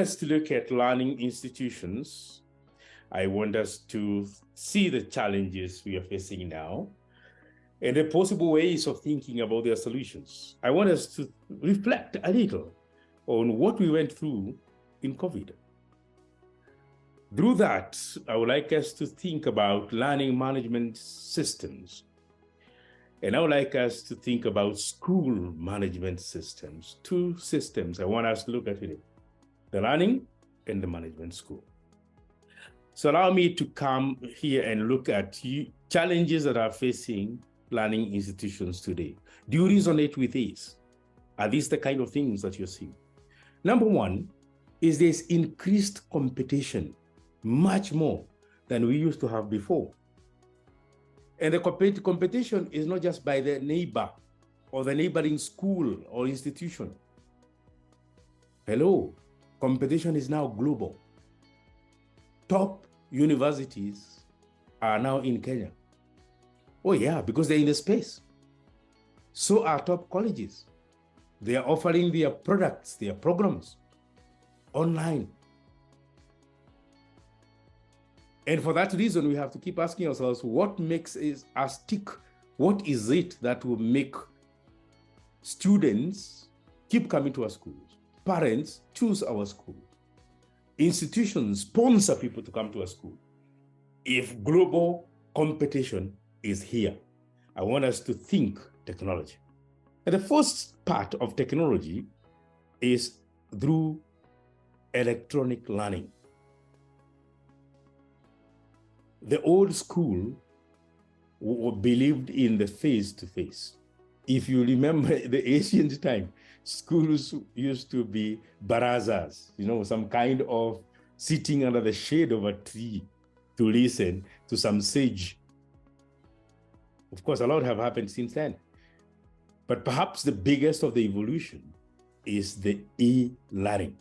us to look at learning institutions. I want us to see the challenges we are facing now and the possible ways of thinking about their solutions. I want us to reflect a little on what we went through in COVID. Through that, I would like us to think about learning management systems. And I would like us to think about school management systems. Two systems I want us to look at it: the learning and the management school. So allow me to come here and look at challenges that are facing learning institutions today. Do you resonate with these? Are these the kind of things that you're seeing? Number one is there's increased competition, much more than we used to have before. And the competition is not just by the neighbor or the neighboring school or institution. Hello, competition is now global. Top universities are now in Kenya. Oh yeah, because they're in the space. So are top colleges. They are offering their products, their programs online. And for that reason, we have to keep asking ourselves, what makes us tick? What is it that will make students keep coming to our schools? Parents choose our school. Institutions sponsor people to come to our school. If global competition is here, I want us to think technology. And the first part of technology is through electronic learning. The old school believed in the face-to-face. If you remember the ancient time, schools used to be barazas, some kind of sitting under the shade of a tree to listen to some sage. Of course, a lot have happened since then. But perhaps the biggest of the evolution is the e-learning.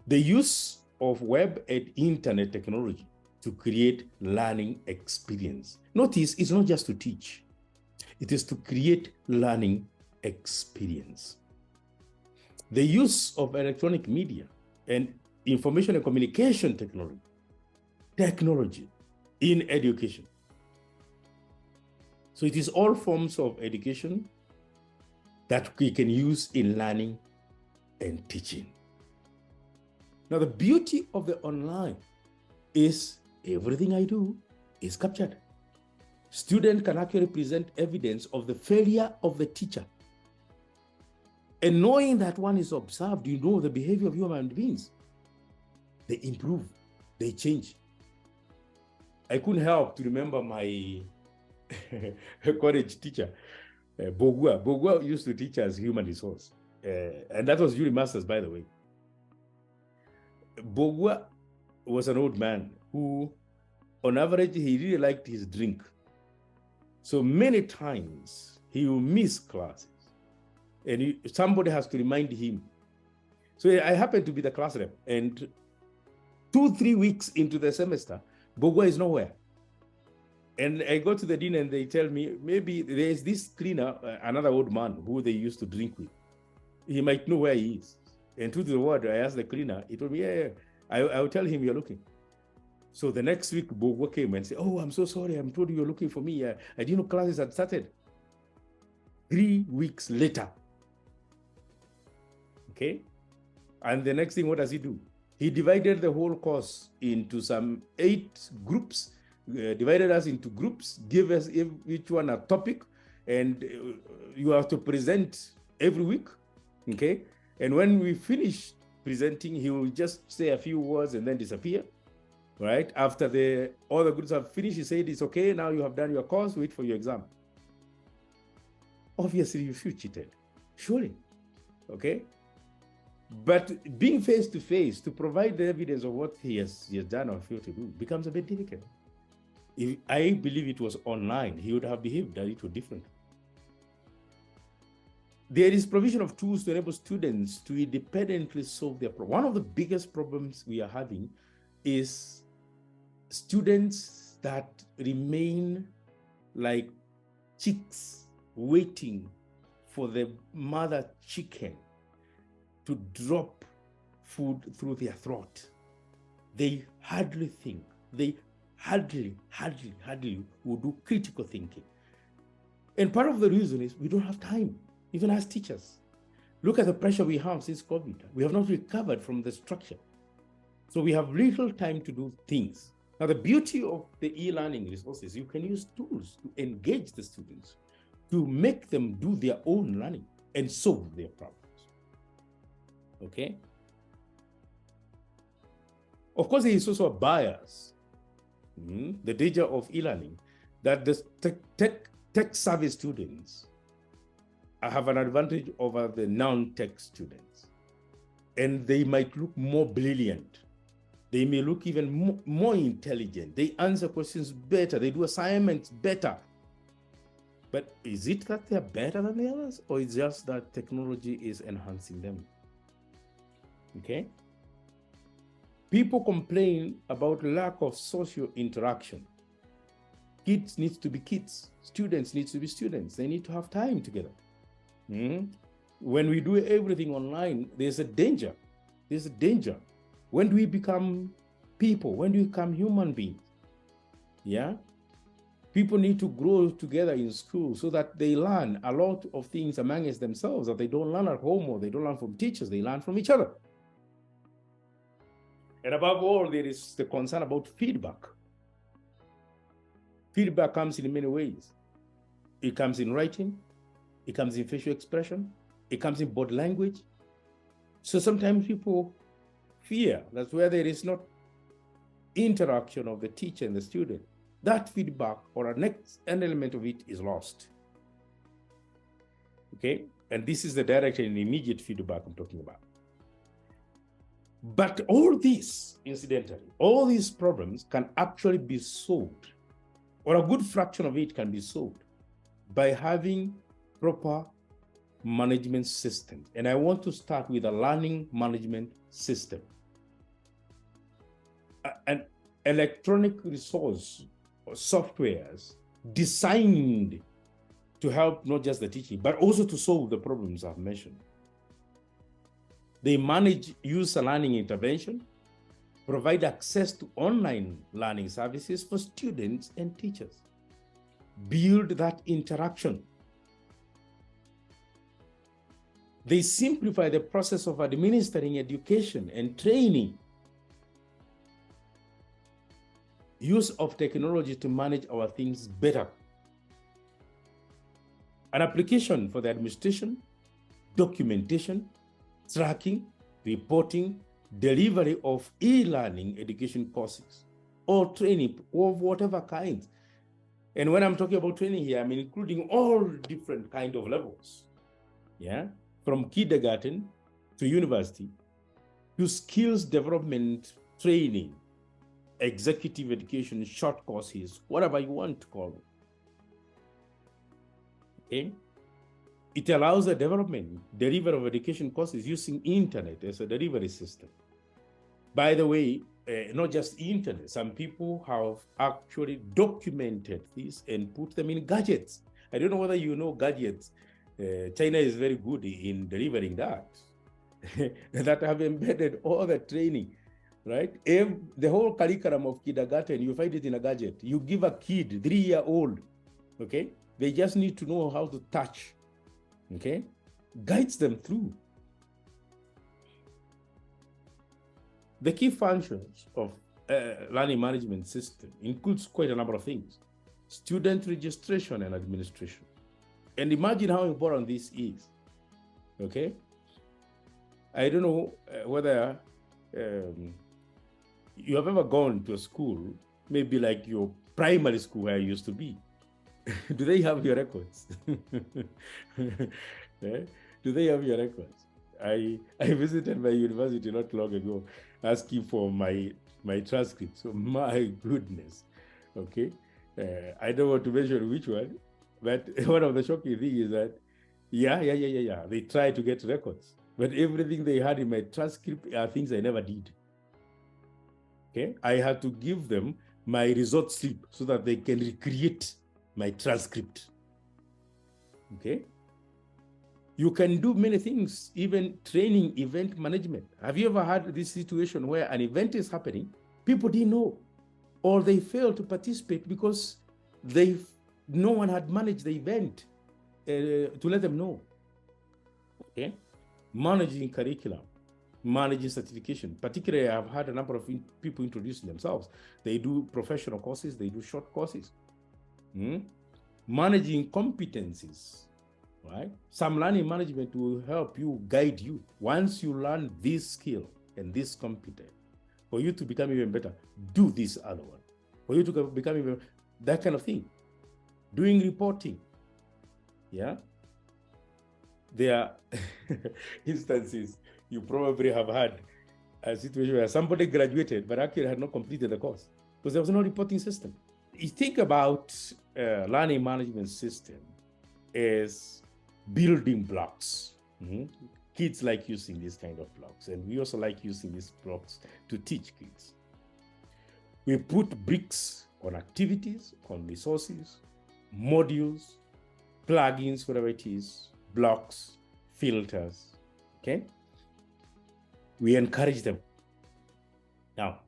The use of web and internet technology to create learning experience. Notice, it's not just to teach. It is to create learning experience. The use of electronic media and information and communication technology in education. So it is all forms of education that we can use in learning and teaching. Now, the beauty of the online is everything I do is captured. Students can actually present evidence of the failure of the teacher. And knowing that one is observed, you know the behavior of human beings. They improve, they change. I couldn't help to remember my college teacher, Bogua. Bogua used to teach us human resource. And that was during masters, by the way. Bogua was an old man who, on average, he really liked his drink. So many times he will miss classes and somebody has to remind him. So I happened to be the class rep, and 2-3 weeks into the semester, Bogua is nowhere. And I go to the dean and they tell me, maybe there's this cleaner, another old man who they used to drink with. He might know where he is. And to the word, I asked the cleaner, he told me, yeah. I'll tell him you're looking. So the next week, Bogua came and said, oh, I'm so sorry. I'm told you're looking for me. I didn't know classes had started. 3 weeks later. Okay. And the next thing, what does he do? He divided the whole course into some 8 groups, divided us into groups, gave us each one a topic, and you have to present every week. Okay. And when we finish presenting, he will just say a few words and then disappear. Right? After all the groups have finished, he said, it's okay, now you have done your course, wait for your exam. Obviously, you feel cheated, surely, okay? But being face-to-face to provide the evidence of what he has done or failed to do becomes a bit difficult. If I believe it was online, he would have behaved a little different. There is provision of tools to enable students to independently solve their problem. One of the biggest problems we are having is students that remain like chicks waiting for the mother chicken to drop food through their throat. They hardly think. They hardly will do critical thinking. And part of the reason is we don't have time, even as teachers. Look at the pressure we have since COVID. We have not recovered from the structure. So we have little time to do things. Now, the beauty of the e-learning resources, you can use tools to engage the students, to make them do their own learning and solve their problems. Okay? Of course, there is also a bias, the danger of e-learning, that the tech savvy students have an advantage over the non-tech students. And they might look more brilliant. They may look even more intelligent. They answer questions better. They do assignments better. But is it that they're better than the others? Or is it just that technology is enhancing them? Okay? People complain about lack of social interaction. Kids need to be kids. Students need to be students. They need to have time together. When we do everything online, there's a danger. There's a danger. When do we become people? When do we become human beings? Yeah? People need to grow together in school so that they learn a lot of things amongst themselves that they don't learn at home or they don't learn from teachers, they learn from each other. And above all, there is the concern about feedback. Feedback comes in many ways. It comes in writing, it comes in facial expression, it comes in body language. So sometimes people fear that where there is not interaction of the teacher and the student, that feedback or an element of it is lost. Okay? And this is the direct and immediate feedback I'm talking about. But all this, incidentally, all these problems can actually be solved, or a good fraction of it can be solved by having proper management systems. And I want to start with a learning management system. An electronic resource or softwares designed to help not just the teaching, but also to solve the problems I've mentioned. They manage user learning intervention, provide access to online learning services for students and teachers, build that interaction. They simplify the process of administering education and training, use of technology to manage our things better, an application for the administration, documentation, tracking, reporting, delivery of e-learning education courses or training of whatever kind. And when I'm talking about training here, I'm including all different kind of levels. Yeah, from kindergarten to university, to skills development training, executive education, short courses, whatever you want to call them. Okay? It allows the development, delivery of education courses using internet as a delivery system. By the way, not just internet, some people have actually documented this and put them in gadgets. I don't know whether you know gadgets. China is very good in delivering that. That have embedded all the training, right? The whole curriculum of kindergarten, you find it in a gadget. You give a kid, 3-year-old, okay? They just need to know how to touch, okay? Guides them through. The key functions of learning management system includes quite a number of things. Student registration and administration. And imagine how important this is, okay? I don't know whether you have ever gone to a school, maybe like your primary school where I used to be. Do they have your records? Do they have your records? I visited my university not long ago asking for my transcripts. So my goodness, okay? I don't want to mention which one, but one of the shocking things is that, they try to get records, but everything they had in my transcript are things I never did. Okay, I had to give them my result slip so that they can recreate my transcript. Okay, You can do many things, even training, event management. Have you ever had this situation where an event is happening, people didn't know, or they failed to participate because no one had managed the event to let them know? Okay, managing curriculum, managing certification. Particularly, I've had a number of people introduce themselves. They do professional courses, they do short courses. Managing competencies, right? Some learning management will help you, guide you. Once you learn this skill and this competence, for you to become even better, do this other one. For you to become even, that kind of thing. Doing reporting, yeah? There are instances you probably have had a situation where somebody graduated but actually had not completed the course because there was no reporting system. You think about learning management system as building blocks. Kids like using these kind of blocks, and we also like using these blocks to teach kids. We put bricks on activities, on resources, modules, plugins, whatever it is, blocks, filters, okay? We encourage them. Now,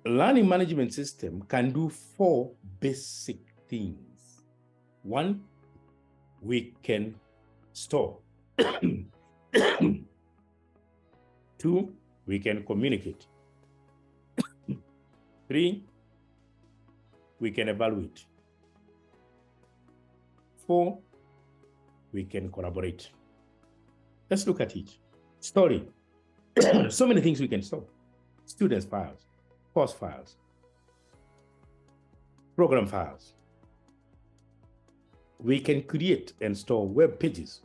learning management system can do 4 basic things. 1, we can store. 2, we can communicate. 3, we can evaluate. 4, we can collaborate. Let's look at each. Story. So many things we can store. Students' files, course files, program files. We can create and store web pages.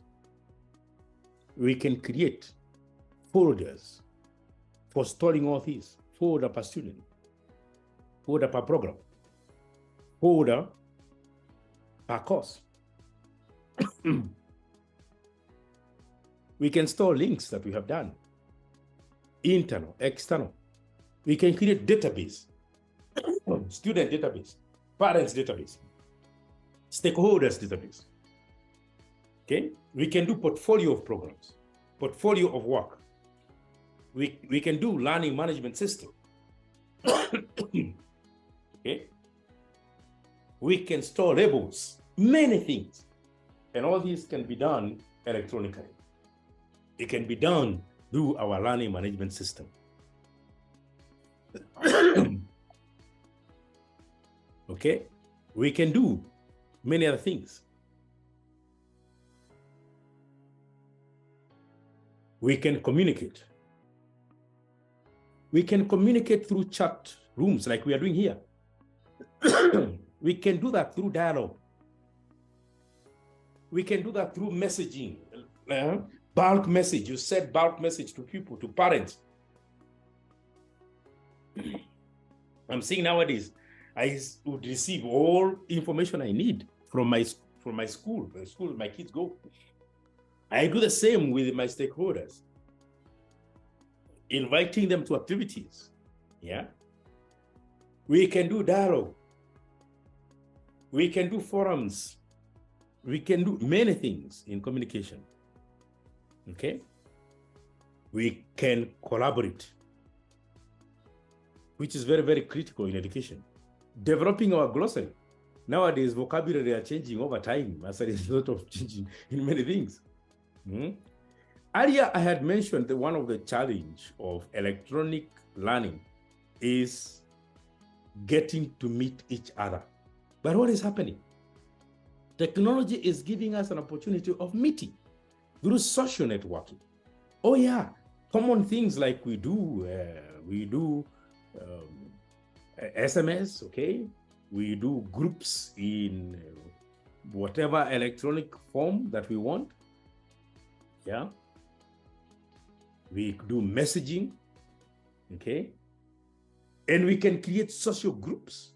We can create folders for storing all these. Folder per student, folder per program, folder per course. We can store links that we have done, internal, external. We can create database, student database, parents database, stakeholders database. Okay, we can do portfolio of programs, portfolio of work. We can do learning management system. Okay, we can store labels, many things, and all these can be done electronically. It can be done through our learning management system. Okay, we can do many other things. We can communicate. We can communicate through chat rooms like we are doing here. We can do that through dialogue. We can do that through messaging. Bulk message. You send bulk message to people, to parents. I'm seeing nowadays, I would receive all information I need from my school, the school my kids go. I do the same with my stakeholders, inviting them to activities. Yeah. We can do dialogue. We can do forums. We can do many things in communication. Okay. We can collaborate, which is very, very critical in education. Developing our glossary. Nowadays, vocabulary are changing over time as a result of changing in many things. Earlier, I had mentioned that one of the challenge of electronic learning is getting to meet each other. But what is happening? Technology is giving us an opportunity of meeting through social networking. Oh yeah, common things like we do SMS, okay? We do groups in whatever electronic form that we want. Yeah. We do messaging, okay? And we can create social groups